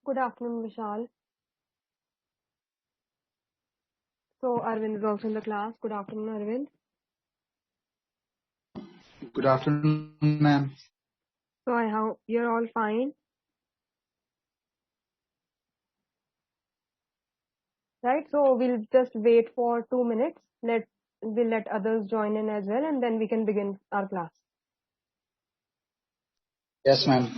Good afternoon, Vishal. So Arvind is also in the class. Good afternoon, Arvind. Good afternoon, ma'am. So I hope you're all fine, right? So we'll just wait for 2 minutes. We'll let others join in as well, and then we can begin our class. Yes, ma'am.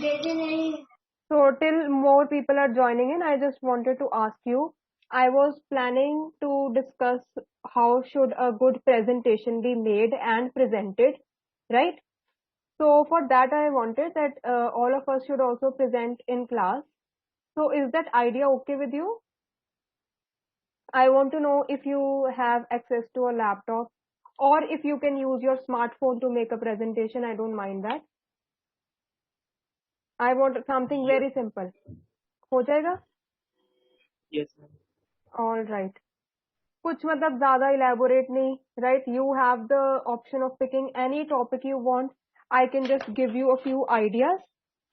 So till more people are joining in, I just wanted to ask you. I was planning to discuss how should a good presentation be made and presented, right? So for that, I wanted that all of us should also present in class. So is that idea okay with you? I want to know if you have access to a laptop or if you can use your smartphone to make a presentation. I don't mind that. I want something very simple. हो जाएगा? Yes, ma'am. All right. कुछ मतलब ज़्यादा elaborate नहीं, right? You have the option of picking any topic you want. I can just give you a few ideas.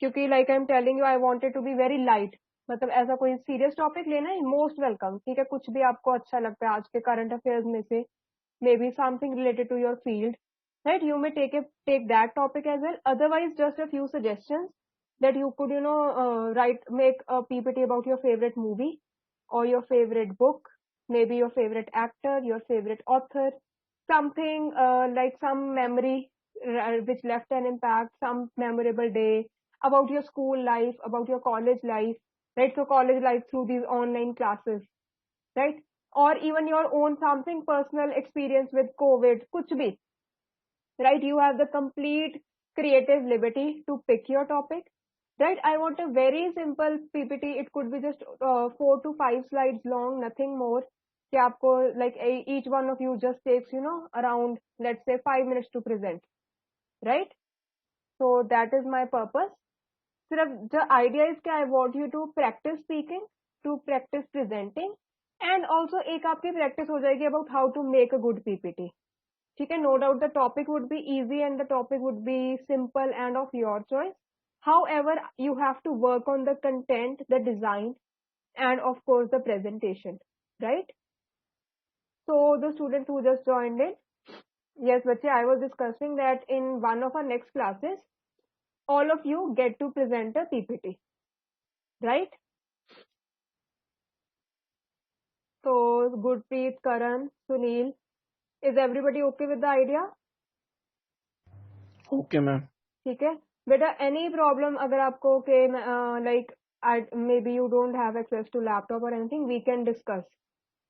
क्योंकि like I'm telling you, I want it to be very light. मतलब ऐसा कोई serious topic लेना है, most welcome. ठीक है, कुछ भी आपको अच्छा लगता है आज के current affairs में से, maybe something related to your field, right? You may take that topic as well. Otherwise, just a few suggestions that you could, make a PPT about your favorite movie or your favorite book, maybe your favorite actor, your favorite author, something like some memory which left an impact, some memorable day, about your school life, about your college life, right? So college life through these online classes, right? Or even your own something personal experience with COVID, kuch bhi, right? You have the complete creative liberty to pick your topic, right? I want a very simple PPT. It could be just 4 to 5 slides long, nothing more. कि आपको like each one of you just takes around, let's say, 5 minutes to present, right? So that is my purpose. सिर्फ the idea is कि I want you to practice speaking, to practice presenting, and also एक आपकी practice हो जाएगी about how to make a good PPT. ठीक है, no doubt the topic would be easy and the topic would be simple and of your choice. However, you have to work on the content, the design, and of course the presentation, right? So the students who just joined in, yes, bache, I was discussing that in one of our next classes, all of you get to present a PPT, right? So Gurpreet, Karan, Sunil, is everybody okay with the idea? Okay, ma'am. ठीक है बेटा, any problem अगर आपको के like maybe you don't have access to laptop or anything, we can discuss.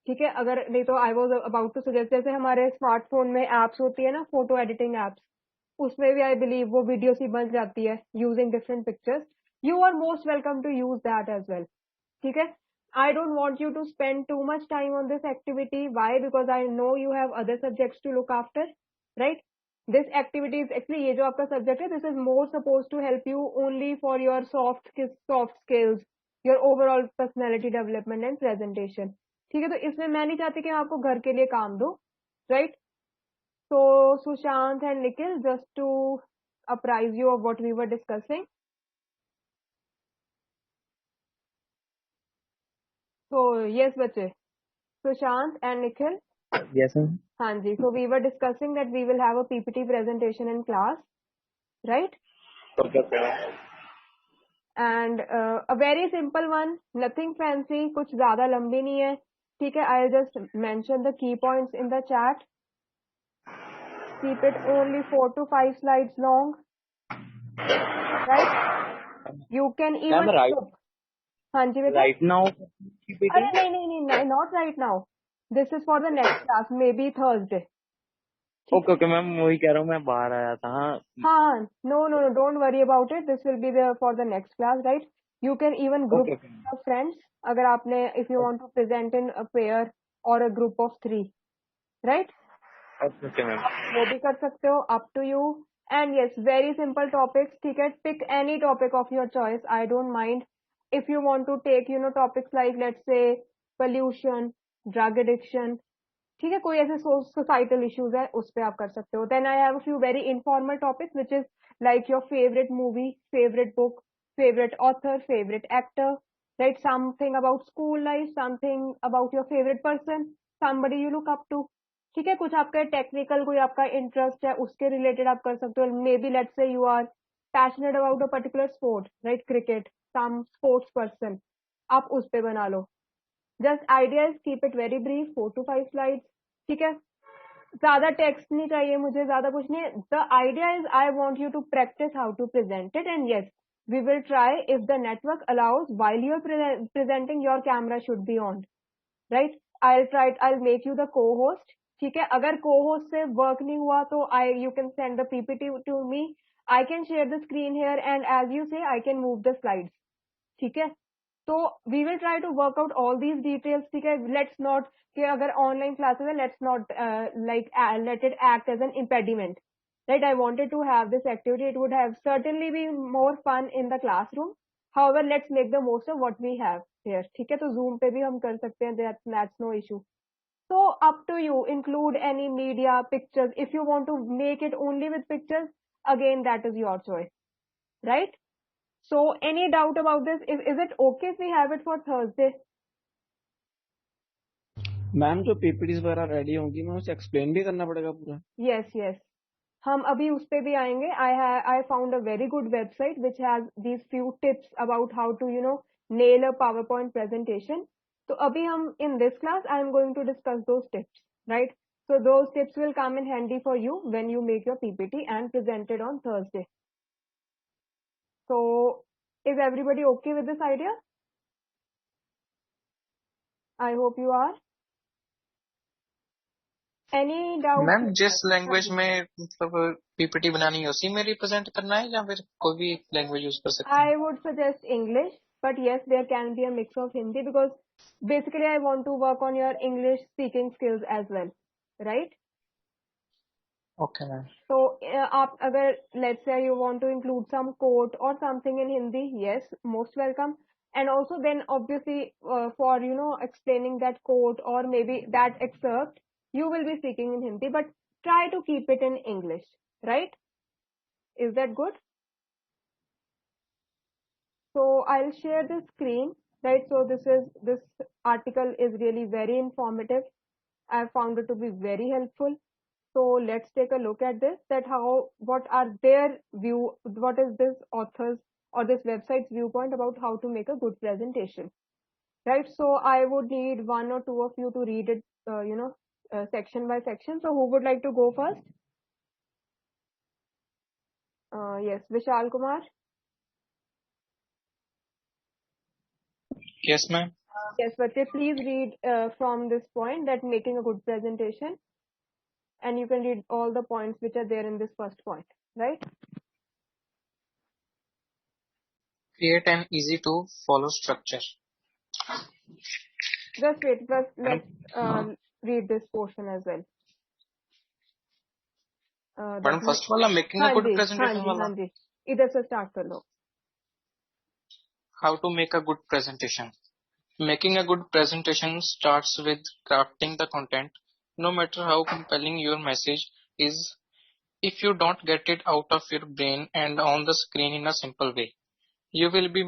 ठीक है, अगर नहीं तो I was about to suggest, जैसे हमारे स्मार्टफोन में एप्स होती है ना, फोटो एडिटिंग एप्स, उसमें भी आई बिलीव वो वीडियो सी बन जाती है using different pictures. You are most welcome to use that as well. ठीक है, I don't want you to spend too much time on this activity. Why? Because I know you have other subjects to look after, right? This activity is actually, ये जो आपका subject है, this is more supposed to help you only for your soft skills, your overall personality development and presentation. ठीक है, तो इसमें मैं नहीं चाहती कि मैं आपको घर के लिए काम दूं, right? So Sushant and Nikhil, just to apprise you of what we were discussing. So yes, बच्चे, Sushant and Nikhil. Yes, ma'am. हाँ जी, so we were discussing that we will have a PPT presentation in class, right? Okay, ma'am. And a very simple one, nothing fancy, कुछ ज़्यादा लंबी नहीं है, ठीक है? I'll just mention the key points in the chat. Keep it only 4 to 5 slides long, right? You can even skip. हाँ जी बेटा. Right now, PPT. अरे नहीं, not right now. This is for the next class, maybe Thursday. Okay, ma'am. वही कह रहा हूँ, मैं बाहर आया था. हाँ, no, don't worry about it. This will be there for the next class, right? You can even group Okay. your friends. अगर आपने, if you want to present in a pair or a group of 3, right? Okay, ma'am. वो भी कर सकते हो, up to you. And yes, very simple topics, ठीक है? Pick any topic of your choice. I don't mind. If you want to take, topics like, let's say, pollution, drug addiction, ठीक है, कोई ऐसे सोसाइटल इश्यूज है, उस पे आप कर सकते हो. Then I have a few very informal topics which is like your favourite movie, favourite book, favourite author, favourite actor, right? Something about school life, something about your favorite person, somebody you look up to. ठीक है, कुछ आपका technical, कोई आपका interest है, उसके related आप कर सकते हो. Maybe let's say you are passionate about a particular sport, right? Cricket, some sports person, आप उस पे बना लो. Just ideas, keep it very brief, 4 to 5 slides. ठीक है, ज्यादा टेक्स्ट नहीं चाहिए मुझे, ज्यादा कुछ नहीं. The idea is I want you to practise how to present it, and yes, we will try if the network allows while you're presenting, your camera should be on, right? I'll make you the co-host. ठीक है, अगर co-host से work नहीं हुआ तो you can send the PPT to me. I can share the screen here, and as you say, I can move the slides. ठीक है, तो we will try to work out all these details. ठीक है, let's not कि अगर online classes है, let's not let it act as an impediment. Right, I wanted to have this activity. It would have certainly been more fun in the classroom. However, let's make the most of what we have here. ठीक है, तो Zoom पे भी हम कर सकते हैं. That's no issue. So up to you. Include any media, pictures. If you want to make it only with pictures, again that is your choice. Right? So any doubt about this? Is it okay if we have it for Thursday? Ma'am जो PPTs वगैरह ready होंगी मैं उसे explain भी करना पड़ेगा पूरा? Yes. हम अभी उस पे भी आएंगे. I found a very good website which has these few tips about how to nail a PowerPoint presentation. तो अभी हम in this class I am going to discuss those tips, right? So those tips will come in handy for you when you make your PPT and present it on Thursday. So is everybody okay with this idea? I hope you are. Any doubt? Ma'am जिस language में मतलब PPT बनानी है उसी में represent करना है या फिर कोई भी लैंग्वेज यूज कर सकते हैं? I would suggest English, but yes, there can be a mix of Hindi because basically I want to work on your English speaking skills as well, right? Okay, ma'am. So आप अगर let's say you want to include some quote or something in Hindi, yes, most welcome. And also then obviously for explaining that quote or maybe that excerpt, you will be speaking in Hindi, but try to keep it in English, right? Is that good? So I'll share the screen, right? So this article is really very informative. I found it to be very helpful. So let's take a look at this, that what are their view, what is this author's or this website's viewpoint about how to make a good presentation, right? So I would need one or two of you to read it, section by section. So who would like to go first? Yes, Vishal Kumar. Yes, ma'am. Yes, but please read from this point, that making a good presentation, and you can read all the points which are there in this first point, right? Create an easy to follow structure. Just wait, let's read this portion as well. Madam first वाला making a good presentation वाला. हाँ जी, इधर से start कर लो. How to make a good presentation. Making a good presentation starts with crafting the content. No matter how compelling your message is, if you don't get it out of your brain and on the screen in a simple way, you will be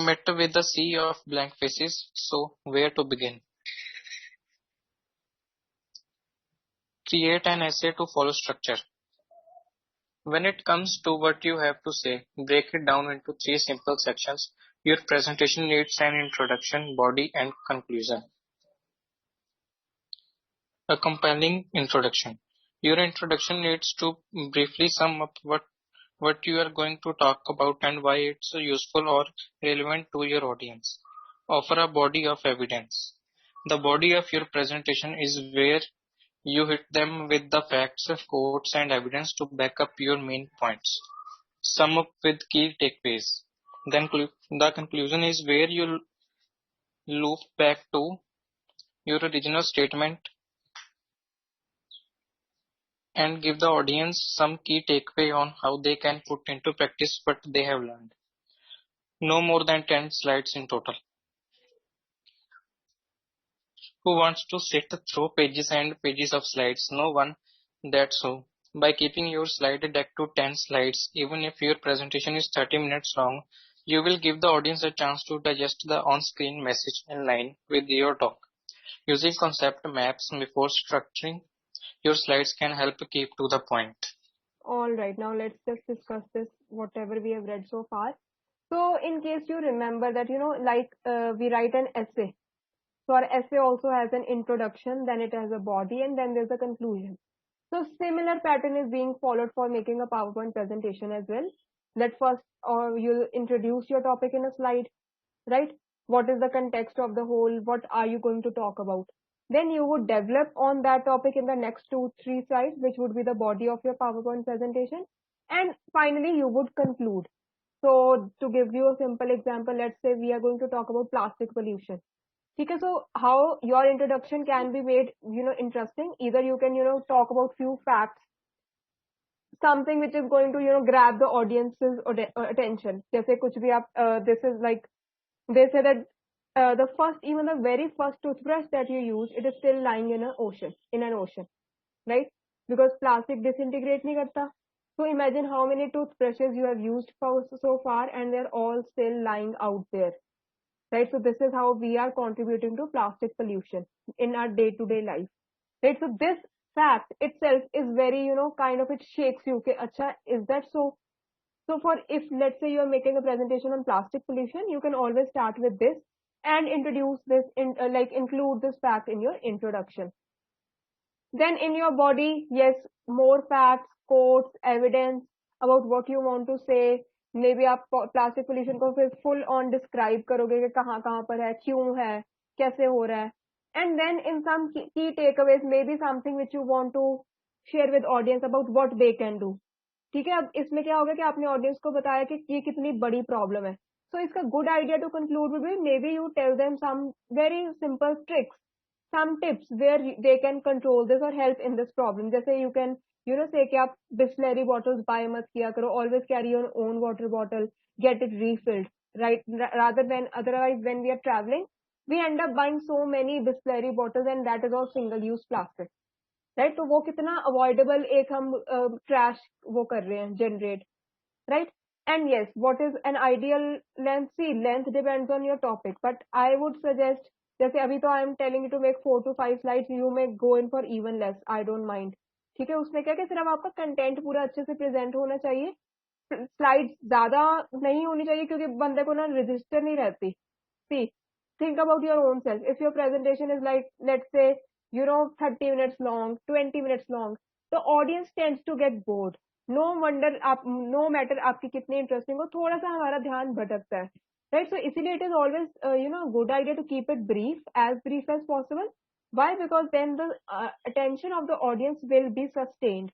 met with a sea of blank faces. So where to begin? Create an essay to follow structure. When it comes to what you have to say, break it down into 3 simple sections. Your presentation needs an introduction, body, and conclusion. A compelling introduction. Your introduction needs to briefly sum up what you are going to talk about and why it's useful or relevant to your audience. Offer a body of evidence. The body of your presentation is where you hit them with the facts, quotes, and evidence to back up your main points. Sum up with key takeaways. Then the conclusion is where you loop back to your original statement and give the audience some key takeaway on how they can put into practice what they have learned. No more than 10 slides in total. Who wants to sit through pages and pages of slides? No one. That's so. By keeping your slide deck to 10 slides, even if your presentation is 30 minutes long, You will give the audience a chance to digest the on-screen message in line with your talk. Using concept maps before structuring your slides can help keep to the point. All right, now let's just discuss this, whatever we have read so far. So in case you remember that, like we write an essay. So our essay also has an introduction, then it has a body, and then there's a conclusion. So similar pattern is being followed for making a PowerPoint presentation as well. That first, or you'll introduce your topic in a slide, right? What is the context of the whole? What are you going to talk about? Then you would develop on that topic in the next 2-3 slides, which would be the body of your PowerPoint presentation. And finally, you would conclude. So to give you a simple example, let's say we are going to talk about plastic pollution. Okay, so how your introduction can be made, interesting. Either you can, talk about few facts, something which is going to, grab the audience's attention. जैसे कुछ भी आप, this is like, they say that even the very first toothbrush that you use, it is still lying in an ocean, right? Because plastic disintegrate नहीं करता. So imagine how many toothbrushes you have used so far, and they're all still lying out there, right? So this is how we are contributing to plastic pollution in our day-to-day life, right? So this fact itself is very, kind of, it shakes you. Okay, acha, is that so? So for, if let's say you're making a presentation on plastic pollution, you can always start with this and introduce this include this fact in your introduction. Then in your body, yes, more facts, quotes, evidence about what you want to say. Maybe आप plastic pollution को फिर full on describe करोगे कि कहाँ कहाँ पर है, क्यों है, कैसे हो रहा है. And then in some key takeaways, maybe something which you want to share with audience about what they can do. ठीक है, अब इसमें क्या होगा कि आपने ऑडियंस को बताया कि ये कितनी बड़ी प्रॉब्लम है. So इसका good idea to conclude would be maybe you tell them some very simple tricks, some tips where they can control this or help in this problem. जैसे you can, say कि आप Bisleri bottles buy मत किया करो, always carry your own water bottle, get it refilled, right? Rather than, otherwise when we are traveling, we end up buying so many Bisleri bottles and that is all single-use plastic. Right तो वो कितना avoidable एक हम trash वो कर रहे हैं generate right and yes what is an ideal length see length depends on your topic but I would suggest जैसे अभी तो I am telling you to make 4 to 5 slides you may go in for even less I don't mind ठीक है उसमें क्या कि सिर्फ आपका कंटेंट पूरा अच्छे से प्रेजेंट होना चाहिए स्लाइड्स ज्यादा नहीं होनी चाहिए क्योंकि बंदे को ना रजिस्टर नहीं रहती सी think about your own self. If your presentation is like, let's say, 30 minutes long, 20 minutes long, the audience tends to get bored. No wonder, no matter आपकी कितनी interesting हो, थोड़ा सा हमारा ध्यान भटकता है, right? So इसीलिए it is always, good idea to keep it as brief as possible. Why? Because then the attention of the audience will be sustained,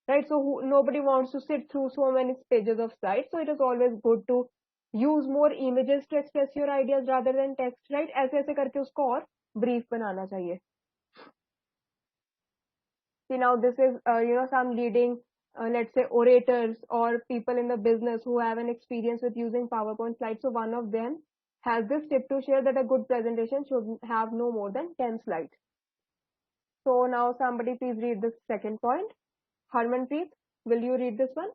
right? So nobody wants to sit through so many pages of slides. So it is always good to use more images to express your ideas rather than text, right? ऐसे ऐसे करके उसको और brief बनाना चाहिए. See now this is some leading let's say orators or people in the business who have an experience with using PowerPoint slides. So one of them has this tip to share that a good presentation should have no more than 10 slides. So now somebody please read this second point. Harmanpreet, will you read this one?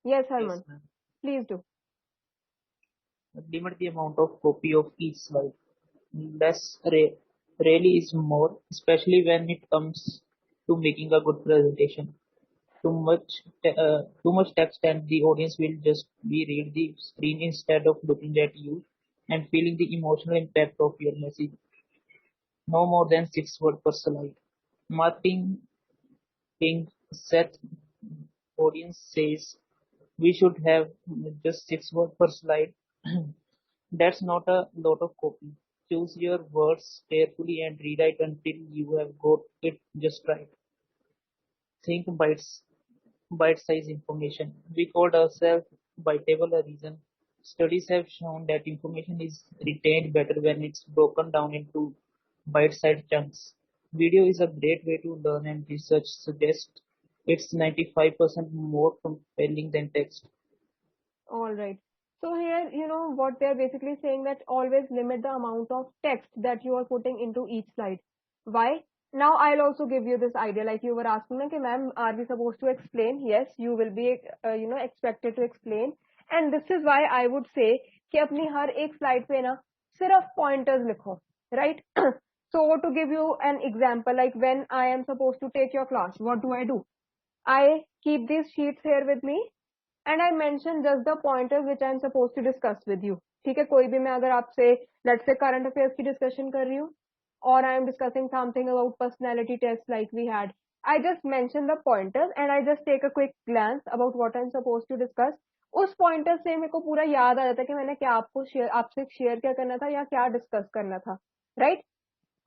Yes, Harman. Yes, ma'am. Please do. Limit the amount of copy of each slide. Less really is more, especially when it comes to making a good presentation. Too much text and the audience will just be read the screen instead of looking at you and feeling the emotional impact of your message. No more than 6 words per slide. Martin King Seth audience says we should have just 6 words per slide. That's not a lot of copy. Choose your words carefully and rewrite until you have got it just right. Think bite-sized information. We called ourselves biteable a reason. Studies have shown that information is retained better when it's broken down into bite-sized chunks. Video is a great way to learn and research suggests it's 95% more compelling than text. All right. So here, what they're basically saying that always limit the amount of text that you are putting into each slide. Why? Now I'll also give you this idea, like you were asking me, ma'am, are we supposed to explain? Yes, you will be, expected to explain. And this is why I would say कि अपनी हर एक slide पे ना सिर्फ pointers लिखो, right? So to give you an example, like when I am supposed to take your class, what do? I keep these sheets here with me and I mention just the pointers which I am supposed to discuss with you. ठीक है, कोई भी मैं अगर आपसे let's say current affairs की discussion कर रही हूँ or I am discussing something about personality tests like we had, I just mention the pointers and I just take a quick glance about what I'm supposed to discuss. उस pointers से मेरे को पूरा याद आ जाता है कि मैंने क्या आपसे share क्या करना था या क्या discuss करना था, right?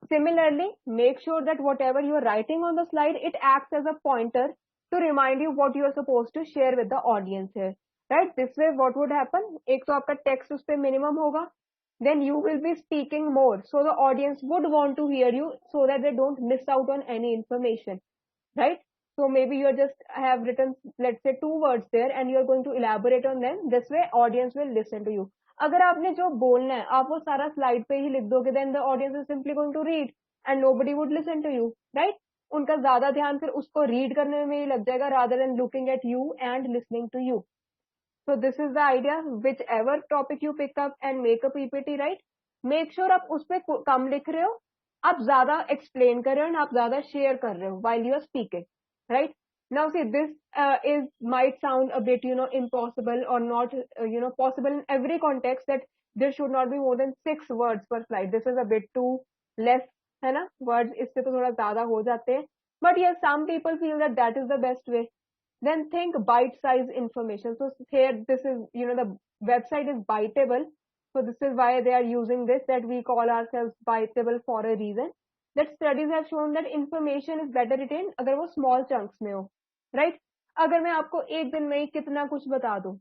Similarly, make sure that whatever you are writing on the slide, it acts as a pointer to remind you what you are supposed to share with the audience here. Right? This way, what would happen? एक तो आपका text उस पे minimum होगा. Then you will be speaking more. So the audience would want to hear you so that they don't miss out on any information. Right? So maybe you just have written, let's say, 2 words there and you're going to elaborate on them. This way, audience will listen to you. अगर आपने जो बोलना है आप वो सारा slide पे ही लिख दोगे then the audience is simply going to read and nobody would listen to you, right? उनका ज्यादा ध्यान फिर उसको रीड करने में ही लग जाएगा rather than looking at you and listening to you. So this is the idea. Whichever topic you pick up and make a PPT, right? Make sure आप उस पे कम लिख रहे हो, आप ज्यादा explain कर रहे हो और आप ज्यादा share कर रहे हो while you are speaking, right? Now see, this is might sound a bit, impossible or not, possible in every context that there should not be more than 6 words per slide. This is a bit too less, है ना? Words इससे तो थोड़ा ज्यादा हो जाते हैं. But yes, some people feel that that is the best way. Then think bite-size information. So here, this is, the website is Biteable. So this is why they are using this, that we call ourselves Biteable for a reason. That studies have shown that information is better retained अगर वो small chunks में हो, right? अगर मैं आपको एक दिन में ही कितना कुछ बता दूं,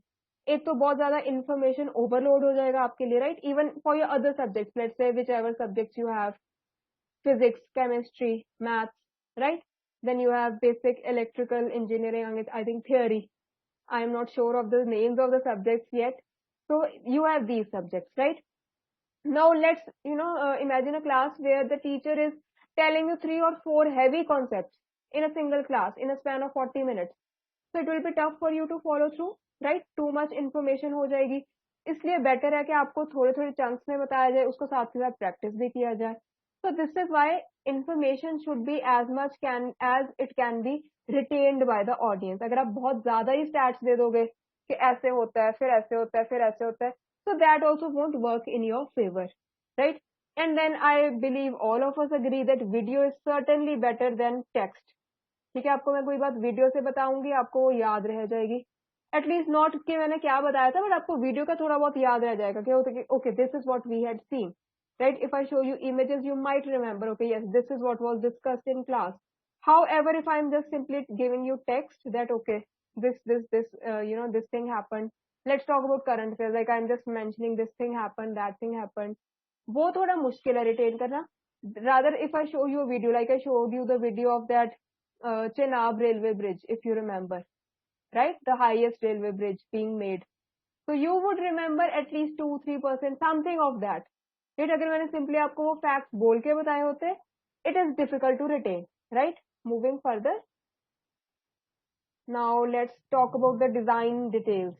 एक तो बहुत ज्यादा information overload हो जाएगा आपके लिए, right? Even for your other subjects, let's say whichever subjects you have, physics, chemistry, maths, right? Then you have basic electrical engineering, I think theory. I am not sure of the names of the subjects yet. So you have these subjects, right? Now let's, imagine a class where the teacher is telling you 3 or 4 heavy concepts in a single class in a span of 40 minutes. So it will be tough for you to follow through, right? Too much information हो जाएगी. इसलिए better है कि आपको थोड़े थोड़े chunks में बताया जाए, उसको साथ के साथ practice भी किया जाए. So this is why information should be as it can be retained by the audience. अगर आप बहुत ज़्यादा ही stats दे दोगे कि ऐसे होता है, फिर ऐसे होता है, फिर ऐसे होता है, so that also won't work in your favor, right? And then I believe all of us agree that video is certainly better than text. ठीक है, आपको मैं कोई बात वीडियो से बताऊंगी, आपको वो याद रह जाएगी. एटलीस्ट नॉट कि मैंने क्या बताया था, बट आपको वीडियो का थोड़ा बहुत याद रह जाएगा कि okay this is what we had seen, right? If I show you images, you might remember, okay, yes, this is what was discussed in class. However, if I'm just simply giving you text that, okay, this thing happened. Let's talk about current affairs. Like I'm just mentioning this thing happened, that thing happened. वो थोड़ा मुश्किल है retain करना. Rather, if I show you a video, like I showed you the video of that Chenab railway bridge, if you remember, right? The highest railway bridge being made. So you would remember at least 2-3%, something of that. Right? अगर मैंने simply आपको वो facts बोल के बताए होते, it is difficult to retain, right? Moving further. Now let's talk about the design details.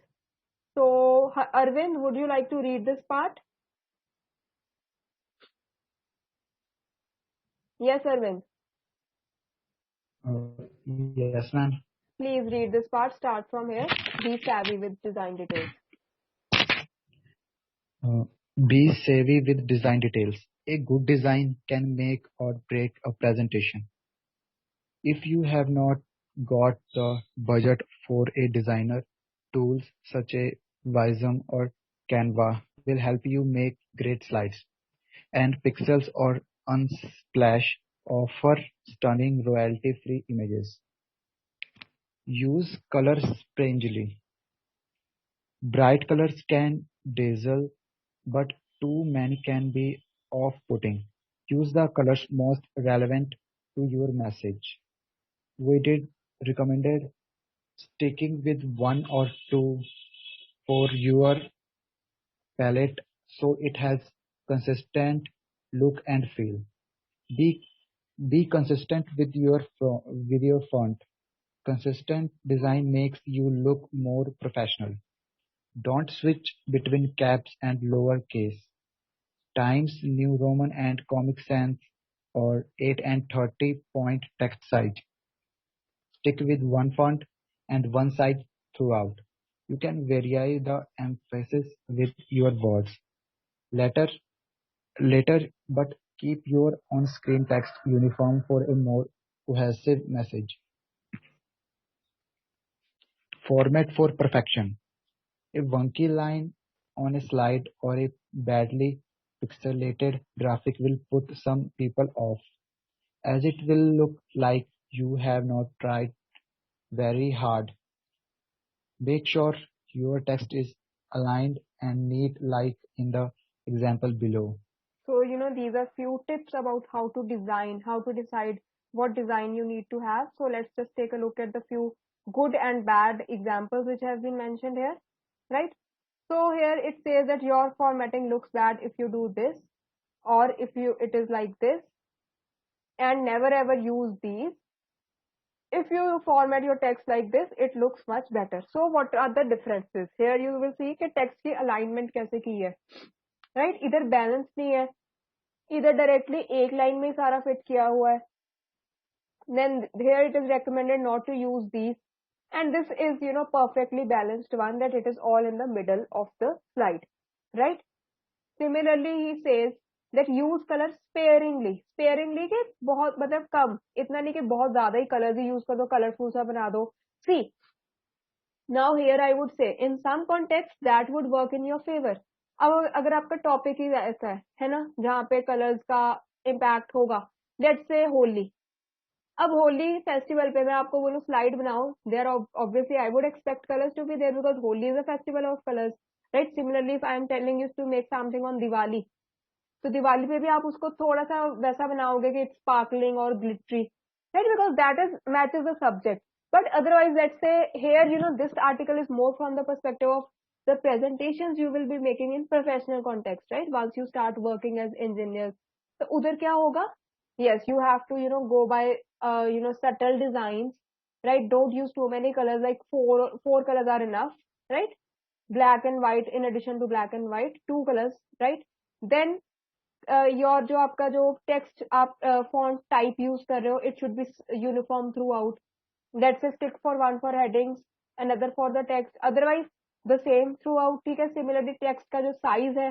So Arvind, would you like to read this part? Yes, Arvind. Yes, ma'am. Please read this part. Start from here. Be savvy with design details. Be savvy with design details. A good design can make or break a presentation. If you have not got the budget for a designer, tools such as Visum or Canva will help you make great slides. And Pixels or Unsplash offer stunning royalty-free images. Use colors sparingly. Bright colors can dazzle, but too many can be off-putting. Use the colors most relevant to your message. We did recommended sticking with 1 or 2 for your palette so it has consistent look and feel. Be Be consistent with your font. Consistent design makes you look more professional. Don't switch between caps and lowercase. Times New Roman and Comic Sans or 8 and 30 point text size. Stick with one font and one size throughout. You can vary the emphasis with your words later, later, but keep your on-screen text uniform for a more cohesive message. Format for perfection. A wonky line on a slide or a badly pixelated graphic will put some people off, as it will look like you have not tried very hard. Make sure your text is aligned and neat like in the example below. So, these are few tips about how to design, how to decide what design you need to have. So let's just take a look at the few good and bad examples which have been mentioned here, right? So here it says that your formatting looks bad if you do this, or if it is like this, and never ever use these. If you format your text like this, it looks much better. So what are the differences? Here you will see कि text की alignment कैसे की है, right? इधर balance नहीं है, इधर directly एक line में सारा fit किया हुआ है. Then here it is recommended not to use these, and this is perfectly balanced one, that it is all in the middle of the slide, right? Similarly he says that use color sparingly. Sparingly के बहुत मतलब कम, इतना नहीं कि बहुत ज्यादा ही colors ही use कर दो, colorful सा बना दो. See, now here I would say in some context that would work in your favor. अब अगर आपका टॉपिक ही ऐसा है ना, जहाँ पे कलर्स का इम्पैक्ट होगा, लेट्स से होली. अब होली फेस्टिवल पे मैं आपको बोलूं स्लाइड बनाओ, there obviously I would expect colours to be there because Holi is a festival of colours, right? Similarly if I am telling you to make something on Diwali, तो दिवाली पे भी आप उसको थोड़ा सा वैसा बनाओगे कि इट्स स्पार्कलिंग और glittery, right? Because that is matches the subject. But otherwise, let's say here, this article is more from the perspective of the presentations you will be making in professional context, right? Once you start working as engineers. So, udhar kya hoga? Yes, you have to, go by, subtle designs, right? Don't use too many colors, like four colors are enough, right? Black and white in addition to black and white, two colors, right? Then, your जो आपका जो text आप font type use कर रहे हो, it should be uniform throughout. Let's say stick for one for headings, another for the text. Otherwise, the same throughout. ठीक है? Similarly, text का जो size है,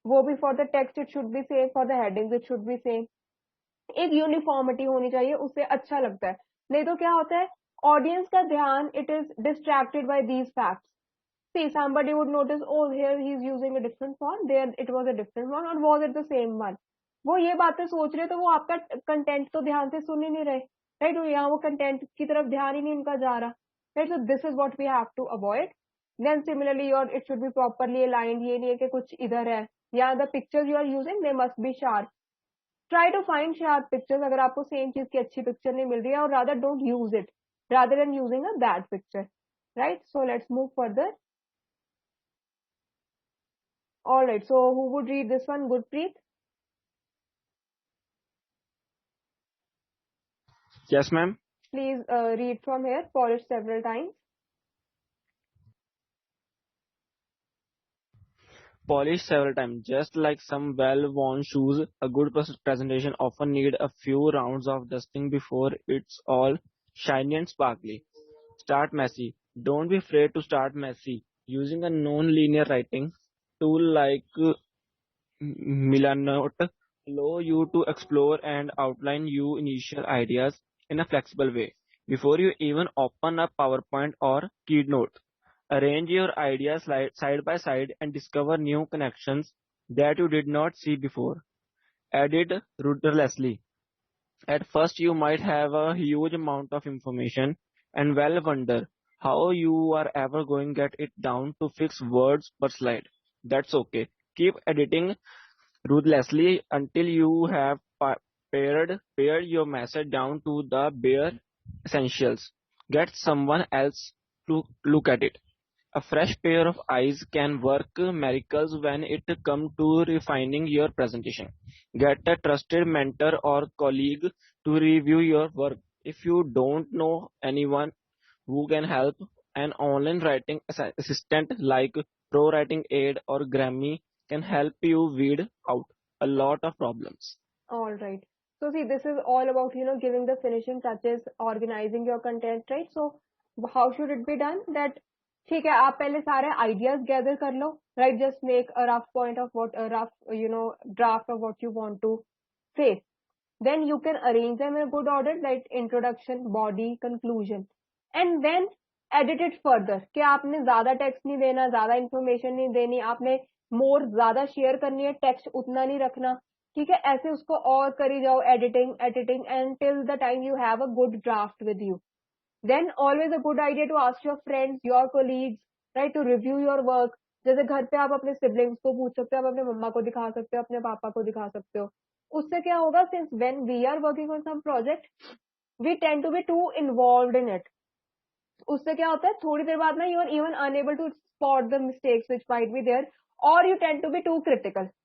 वो भी for the text it should be same, for the headings it should be same. एक uniformity होनी चाहिए, उससे अच्छा लगता है. नहीं तो क्या होता है, ऑडियंस का ध्यान it is distracted by these facts. See, somebody would notice, oh, here he is using a different font, there it was a different one, or was it the same one? वो ये बातें सोच रहे, तो वो आपका कंटेंट तो ध्यान से सुन ही नहीं रहे, राइट? यहाँ वो कंटेंट की तरफ ध्यान ही नहीं इनका जा रहा, right? So this is what we have to avoid. Then similarly your it should be properly aligned. ये नहीं है कि कुछ इधर है, या the pictures you are using they must be sharp. Try to find sharp pictures अगर आपको सेम चीज की अच्छी पिक्चर नहीं मिल रही है, और rather don't use it rather than using a bad picture, right? So let's move further. All right, so who would read this one? Gurpreet? Yes, ma'am. Please read from here, polish several times. Polish several times. Just like some well-worn shoes, a good presentation often need a few rounds of dusting before it's all shiny and sparkly. Start messy. Don't be afraid to start messy. Using a non-linear writing tool like Milanote allow you to explore and outline your initial ideas in a flexible way before you even open a PowerPoint or Keynote. Arrange your ideas side by side and discover new connections that you did not see before. Edit ruthlessly. At first, you might have a huge amount of information and well wonder how you are ever going to get it down to fix words per slide. That's okay. Keep editing ruthlessly until you have pared your message down to the bare essentials. Get someone else to look at it. A fresh pair of eyes can work miracles when it comes to refining your presentation. Get a trusted mentor or colleague to review your work. If you don't know anyone who can help, an online writing assistant like ProWriting Aid or Grammy can help you weed out a lot of problems. All right. So see, this is all about, giving the finishing touches, organizing your content, right? So how should it be done? That ठीक है, आप पहले सारे ideas gather कर लो, right? Just make a rough point of what a rough, draft of what you want to say. Then you can arrange them in a good order, like introduction, body, conclusion, and then edit it further. कि आपने ज्यादा text नहीं देना, ज्यादा information नहीं देनी, आपने मोर ज्यादा शेयर करनी है, टेक्स्ट उतना नहीं रखना. ठीक है, ऐसे उसको और करी जाओ, editing editing and till the time you have a good draft with you. Then always a good idea to ask your friends, your colleagues, right, to review your work. जैसे घर पे आप अपने siblings को पूछ सकते हो, आप अपने मम्मा को दिखा सकते हो, अपने पापा को दिखा सकते हो. उससे क्या होगा, since when we are working on some project, we tend to be too involved in it. उससे क्या होता है, थोड़ी देर बाद ना you are even unable to spot the mistakes which might be there, or you tend to be too critical.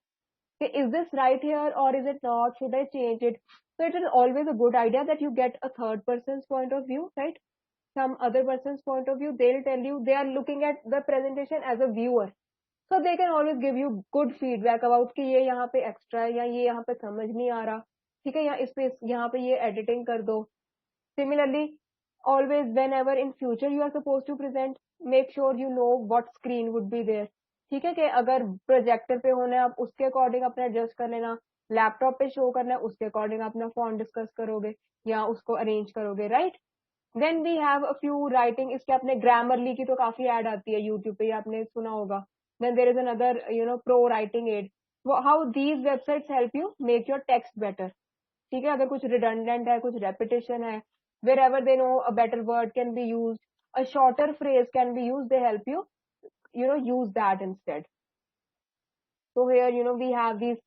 Okay, is this right here or is it not? Should I change it? So it is always a good idea that you get a third person's point of view, right? Some other person's point of view. They'll tell you, they are looking at the presentation as a viewer. So they can always give you good feedback about कि ये यहाँ पे extra है या ये यहाँ पे समझ नहीं आ रहा. ठीक है, यहाँ पे ये editing कर दो. Similarly, always whenever in future you are supposed to present, make sure you know what screen would be there. ठीक है, कि अगर प्रोजेक्टर पे होना है आप उसके अकॉर्डिंग अपना एडजस्ट कर लेना, लैपटॉप पे शो करना है उसके अकॉर्डिंग अपना फॉन्ट डिस्कस करोगे या उसको अरेंज करोगे, right. Then we have a few writing, इसके अपने ग्रामरली की तो काफी ऐड आती है यूट्यूब पे, आपने सुना होगा. Then there is another ProWritingAid. How these websites help you make your text better. ठीक है, अगर कुछ रिडंडेंट है, कुछ रेपिटेशन है, wherever they know a better word can be used, a shorter phrase can be used, they help you, use that instead. So here, we have these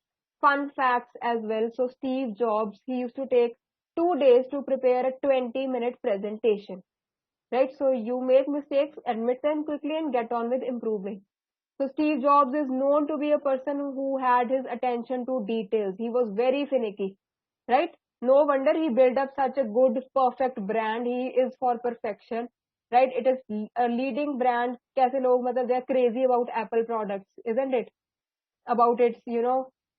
fun facts as well. So Steve Jobs, he used to take 2 days to prepare a 20-minute presentation, right? So you make mistakes, admit them quickly and get on with improving. So Steve Jobs is known to be a person who had his attention to details. He was very finicky, right? No wonder he built up such a good, perfect brand. He is for perfection, right? It is a leading brand. कैसे लोग मतलब they're crazy about Apple products, isn't it? About its,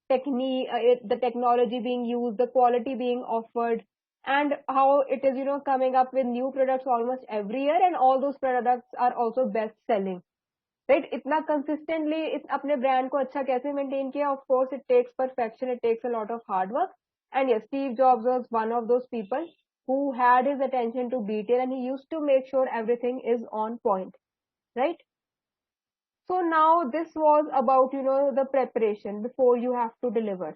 technique, the technology being used, the quality being offered, and how it is, coming up with new products almost every year, and all those products are also best selling. Right, इतना consistently अपने brand को अच्छा कैसे maintain किया. Of course it takes perfection, it takes a lot of hard work. And yes, Steve Jobs was one of those people who had his attention to detail and he used to make sure everything is on point, right? So now this was about, the preparation before you have to deliver.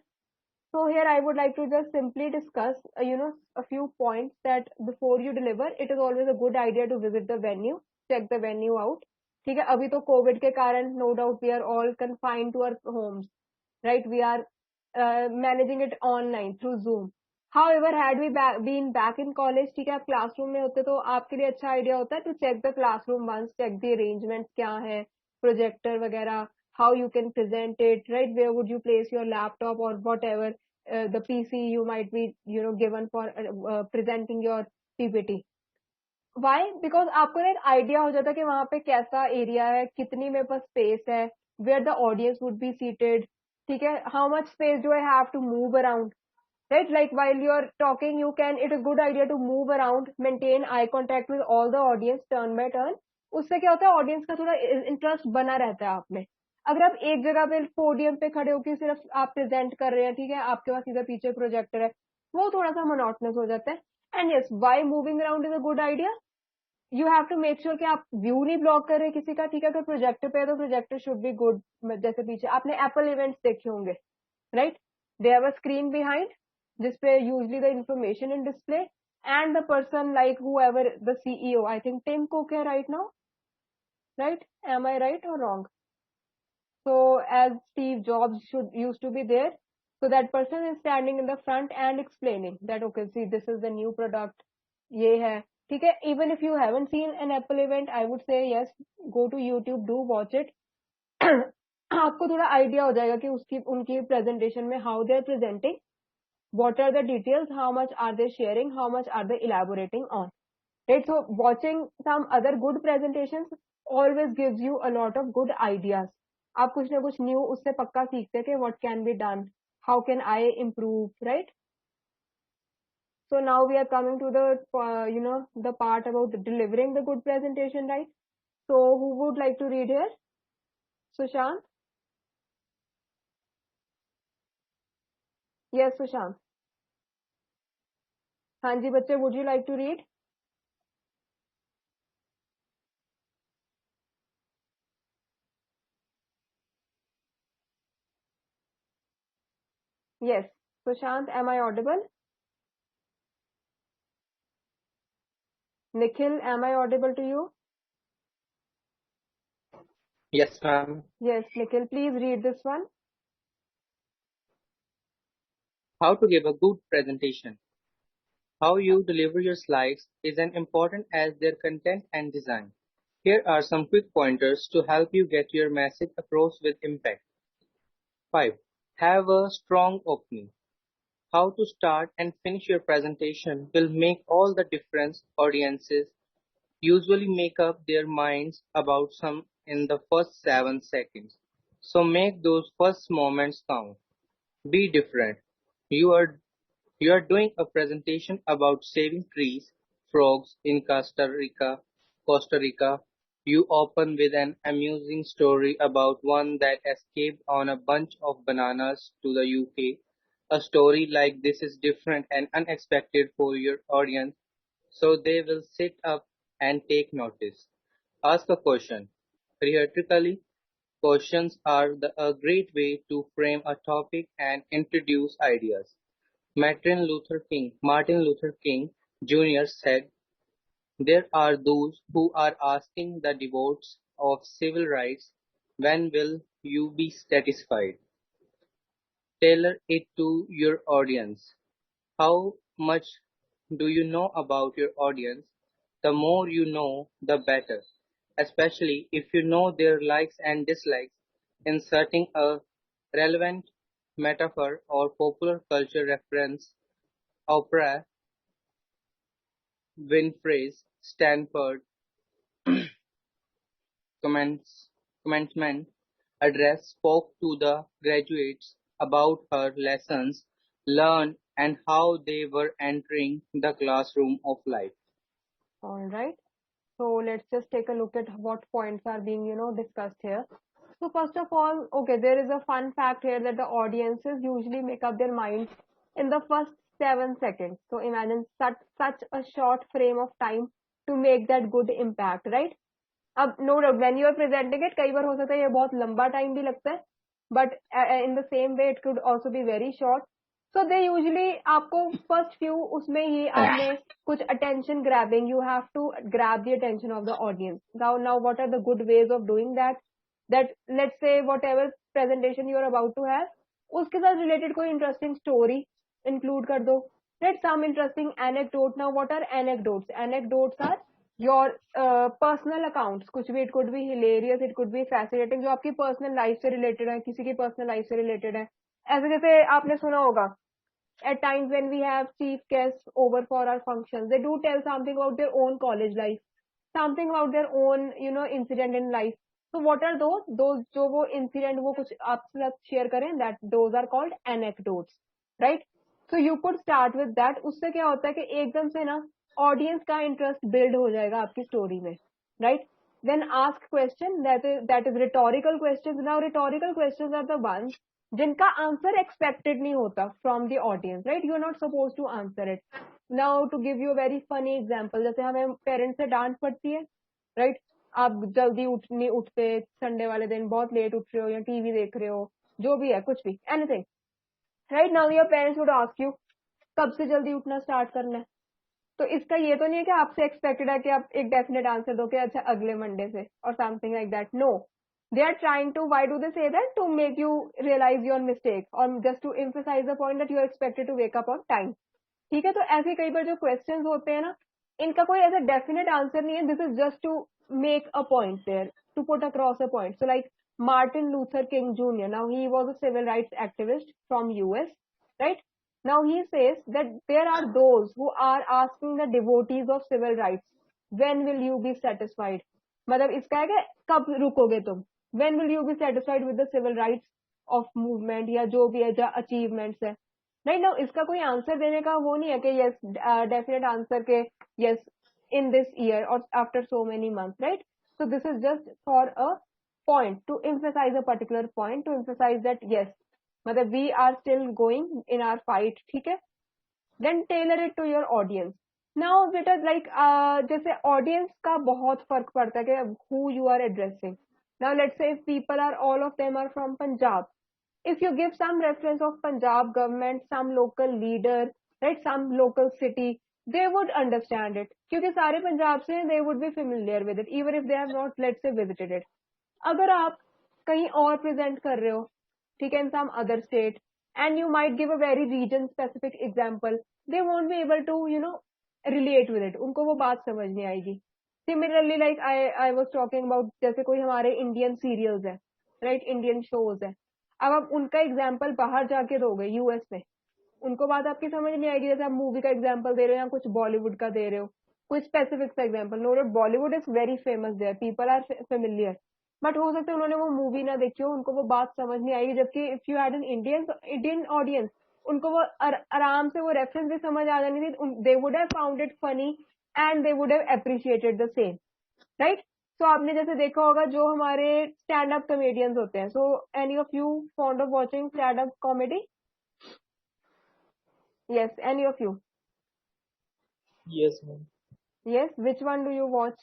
So here I would like to just simply discuss, a few points that before you deliver, it is always a good idea to visit the venue, check the venue out. ठीक है, अभी तो Covid के कारण no doubt we are all confined to our homes, right? We are managing it online through Zoom. However, had we been back in college, ठीक है, आप classroom में होते तो आपके लिए अच्छा आइडिया होता है to check the classroom once, check the arrangements क्या है, प्रोजेक्टर वगैरह, how you can present it, right? Where would you place your laptop or whatever the PC you might be, given for presenting your PPT. Why? Because आपको ना एक idea हो जाता है कि वहां पे कैसा एरिया है, कितनी मेरे पास स्पेस है, where the audience would be seated. ठीक है, how much space do I have to move around, right? Like while you're talking, it is a good idea to move around, maintain eye contact with all the audience turn by turn. उससे क्या होता है, audience का थोड़ा interest बना रहता है आप में. अगर आप एक जगह पे पोडियम पे खड़े होकर सिर्फ आप प्रेजेंट कर रहे हैं, ठीक है, आपके पास सीधा पीछे प्रोजेक्टर है, वो थोड़ा सा मोनोटोनस हो जाता है. And yes, why moving around is a good idea. You have to make sure कि आप व्यू नहीं ब्लॉक कर रहे किसी का. ठीक है, अगर प्रोजेक्टर पे है तो प्रोजेक्टर शुड बी गुड. जैसे पीछे आपने एप्पल इवेंट्स देखे होंगे, right? They have a screen behind जिसपे usually the information in display and the person like whoever the CEO, I think Tim Cook है right now, right? Am I right or wrong? So as Steve Jobs used to be there, so that person is standing in the front and explaining that okay, see, this is the new product, ये है. ठीक है, even if you haven't seen an Apple event, I would say yes, go to YouTube, do watch it. आपको थोड़ा idea हो जाएगा कि उनकी प्रेजेंटेशन में how they are presenting. what are the details, how much are they sharing, how much are they elaborating on, right? So watching some other good presentations always gives you a lot of good ideas. आप कुछ ना कुछ new उससे पक्का सीखते हैं कि what can be done, how can I improve, right? So now we are coming to the the part about delivering the good presentation, right? So who would like to read here? Sushant? Yes, Sushant. हाँ जी बच्चे, would you like to read? Yes. Sushant, am I audible? Nikhil, am I audible to you? Yes, ma'am. Yes, Nikhil, please read this one. How to give a good presentation. How you deliver your slides is as important as their content and design. Here are some quick pointers to help you get your message across with impact. 5. Have a strong opening. How to start and finish your presentation will make all the difference. Audiences usually make up their minds about some in the first 7 seconds. So make those first moments count. Be different. You are you are doing a presentation about saving trees, frogs in Costa Rica. Costa Rica. You open with an amusing story about one that escaped on a bunch of bananas to the UK. A story like this is different and unexpected for your audience, so they will sit up and take notice. Ask a question. Rhetorically, questions are a great way to frame a topic and introduce ideas. Martin Luther King Jr. said, there are those who are asking the devotees of civil rights, when will you be satisfied? Tailor it to your audience. How much do you know about your audience? The more you know, the better, especially if you know their likes and dislikes. Inserting a relevant metaphor or popular culture reference. Oprah Winfrey's Stanford commencement address spoke to the graduates about her lessons learned and how they were entering the classroom of life. All right. So let's just take a look at what points are being, discussed here. So first of all, okay, there is a fun fact here that the audiences usually make up their minds in the first 7 seconds. So imagine such a short frame of time to make that good impact, right? अब no doubt when you are presenting it, कई बार हो सकता है ये बहुत लंबा time भी लगता है, but in the same way it could also be very short. So they usually आपको फर्स्ट फ्यू उसमें ही आपने कुछ attention grabbing, you have to grab the attention of the audience. Now what are the good ways of doing that let's say whatever presentation you are about to have, उसके साथ related कोई interesting story include कर दो. Right, some interesting anecdote. Now what are anecdotes? Anecdotes are your personal accounts. कुछ भी, it could be hilarious, it could be fascinating, जो आपकी personal life से रिलेटेड है, किसी की पर्सनल लाइफ से रिलेटेड है. ऐसे जैसे आपने सुना होगा, at times when we have chief guests over for our functions, they do tell something about their own college life, something about their own incident in life. So what are those जो वो incident वो कुछ आपके साथ share करें, that those are called anecdotes, right? So you could start with that. उससे क्या होता है कि एकदम से ना ऑडियंस का इंटरेस्ट बिल्ड हो जाएगा आपकी स्टोरी में, right? Then ask question, that is rhetorical questions. Now rhetorical questions are the ones जिनका आंसर एक्सपेक्टेड नहीं होता from the audience, right? You are not suppose to answer it. Now to give you very funny example, जैसे हमें parents से डांट पड़ती है, right? आप जल्दी नहीं उठते, संडे वाले दिन बहुत लेट उठ रहे हो या टीवी देख रहे हो, जो भी है, कुछ भी, anything, right? Now your parents would ask you कब से जल्दी उठना स्टार्ट करना है. तो इसका ये तो नहीं है कि आपसे एक्सपेक्टेड है कि आप एक डेफिनेट आंसर दो कि अच्छा अगले मंडे से और something like that. No, they are trying to, why do they say that? To make you realise your mistake और just to emphasise the point that you are expected to wake up on time. ठीक है? तो ऐसे कई बार जो questions होते हैं ना, इनका कोई ऐसा डेफिनेट आंसर नहीं है. This is just to make a point there, to put across a point. So like Martin Luther King Jr. Now he was a civil rights activist from US, right? Now he says that there are those who are asking the devotees of civil rights, when will you be satisfied? मतलब इसका है कि कब रुकोगे तुम? When will you be satisfied with the civil rights of movement या जो भी है जो achievements है? Right now इसका कोई आंसर देने का वो नहीं है कि yes definite answer के yes in this year or after so many months, right? So this is just for a point to emphasize a particular point, to emphasize that yes मतलब we are still going in our fight, ठीक है? Then tailor it to your audience. Now बेटा like जैसे audience का बहुत फर्क पड़ता है कि who you are addressing. Now let's say if people are all of them are from Punjab, if you give some reference of Punjab government, some local leader, right, some local city, they would understand it. क्योंकि सारे पंजाब से they would be familiar with it, even if they have not, let's say, visited it. अगर आप कहीं और present कर रहे हो, ठीक है, in some other state, and you might give a very region specific example, they won't be able to, relate with it. उनको वो बात समझ नहीं आएगी. Similarly, like I was talking about, जैसे कोई हमारे Indian serials है, right, Indian shows है. अब आप उनका एग्जाम्पल बाहर जाके दोगे यूएस में, उनको बात आपकी समझ नहीं आएगी. जैसे आप मूवी का एग्जाम्पल दे रहे हो या कुछ बॉलीवुड का दे रहे हो, कोई स्पेसिफिक सा example. No doubt Bollywood is very famous there, people are familiar, but हो सकता है उन्होंने वो मूवी ना देखी हो, उनको वो बात समझ नहीं आएगी. जबकि if you had an Indian audience, उनको वो आराम से वो रेफरेंस भी समझ आ जानी थी. They would have found it funny and they would have appreciated the same, right? तो आपने जैसे देखा होगा जो हमारे स्टैंड अप कॉमेडियंस होते हैं. So any of you fond of watching stand up comedy? Yes, any of you? Yes, ma'am. Yes, which one do you watch?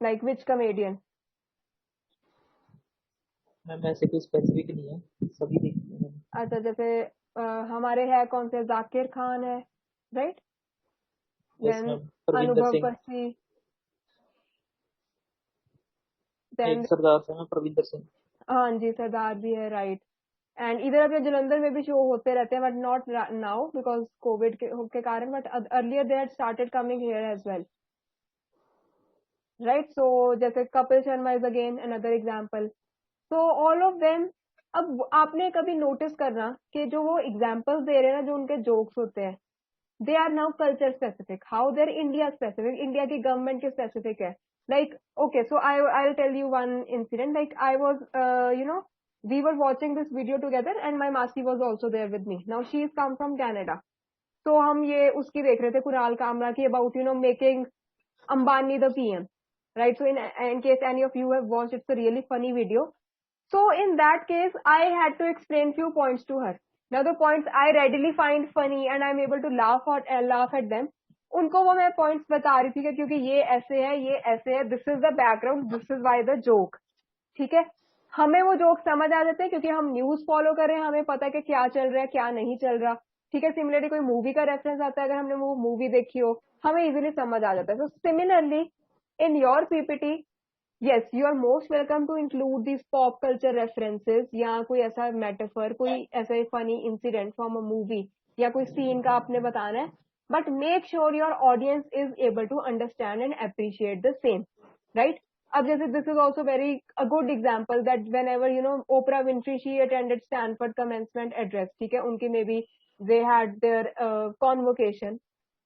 Like which comedian? Ma'am ऐसे कोई स्पेसिफिक नहीं है, सभी देखते हैं. अच्छा, जैसे हमारे है कौन से, जाकिर खान है, right? Yes, then ma'am. Parvinder अनुभव सिंह. बस्सी, एक देन सरदार से मैं परविंदर सिंह. हाँ जी सरदार भी है, राइट. एंड इधर अपने जलंधर में भी शो होते रहते हैं, but not now because Covid के कारण, but earlier they had started coming here as well, right? So जैसे Kapil Sharma is again another example. So all of them. अब आपने कभी नोटिस करना कि जो वो एग्जाम्पल्स दे रहे हैं ना, जो उनके जोक्स होते हैं, they are now culture specific. How they're India specific, India की government के specific है. Like okay, so I'll tell you one incident. Like I was we were watching this video together and my masi was also there with me. Now she is come from Canada. So हम ये उसकी देख रहे थे, कुणाल कामरा की, about making Ambani the PM, right? So in case any of you have watched, it's a really funny video. So in that case, I had to explain few points to her. Now the points I readily find funny and I'm able to laugh at them. उनको वो मैं points बता रही थी कि क्योंकि ये ऐसे है, ये ऐसे है, this is the background, this is why the joke. ठीक है, हमें वो जोक समझ आ जाते हैं क्योंकि हम न्यूज फॉलो कर रहे हैं, हमें पता है कि क्या चल रहा है क्या नहीं चल रहा. ठीक है, सिमिलरली कोई मूवी का रेफरेंस आता है, अगर हमने वो मूवी देखी हो, हमें इजीली समझ आ जाता है. So similarly in your PPT, yes, you are most welcome to include these pop culture references या कोई ऐसा metaphor, कोई ऐसा funny incident from a movie या कोई scene का आपने बताना है, but make sure your audience is able to understand and appreciate the same, right? अब जैसे this is also very a good example that whenever Oprah Winfrey, she attended Stanford commencement address, ठीक है, उनकी maybe they had their convocation.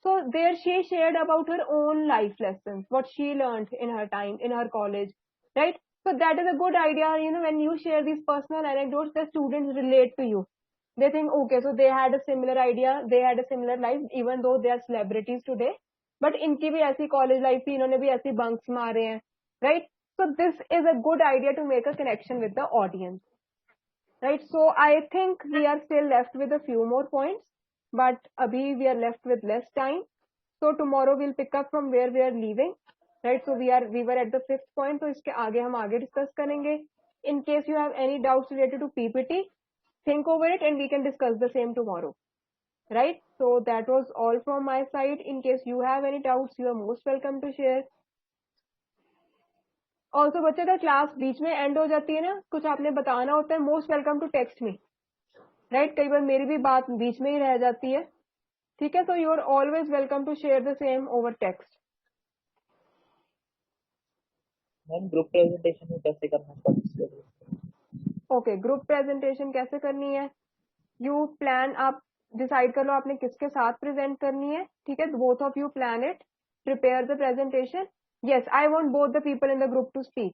So there she shared about her own life lessons, what she learned in her time, in her college, right? So that is a good idea, when you share these personal anecdotes, the students relate to you. They think, okay, so they had a similar idea, they had a similar life, even though they are celebrities today. But इनकी भी ऐसी college life थी, इन्होंने भी ऐसी bunks मारे हैं, right? So this is a good idea to make a connection with the audience, right? So I think we are still left with a few more points, but abhi we are left with less time. So tomorrow we'll pick up from where we are leaving, right? So we were at the 5th point, so इसके आगे हम आगे discuss करेंगे. In case you have any doubts related to PPT, think over it and we can discuss the same tomorrow, right? So that was all from my side. In case you have any doubts, you are most welcome to share. Also बच्चे अगर class बीच में and हो जाती है ना, कुछ आपने बताना होता है, most welcome to text me, right? कई बार मेरी भी बात बीच में ही रह जाती है, ठीक है? So you are always welcome to share the same over text. Ma'am group presentation में कैसे करना है? ओके, ग्रुप प्रेजेंटेशन कैसे करनी है? यू प्लान, आप डिसाइड कर लो आपने किसके साथ प्रेजेंट करनी है, ठीक है? Both of you plan it, prepare the presentation. Yes, I want both the people in the group to speak.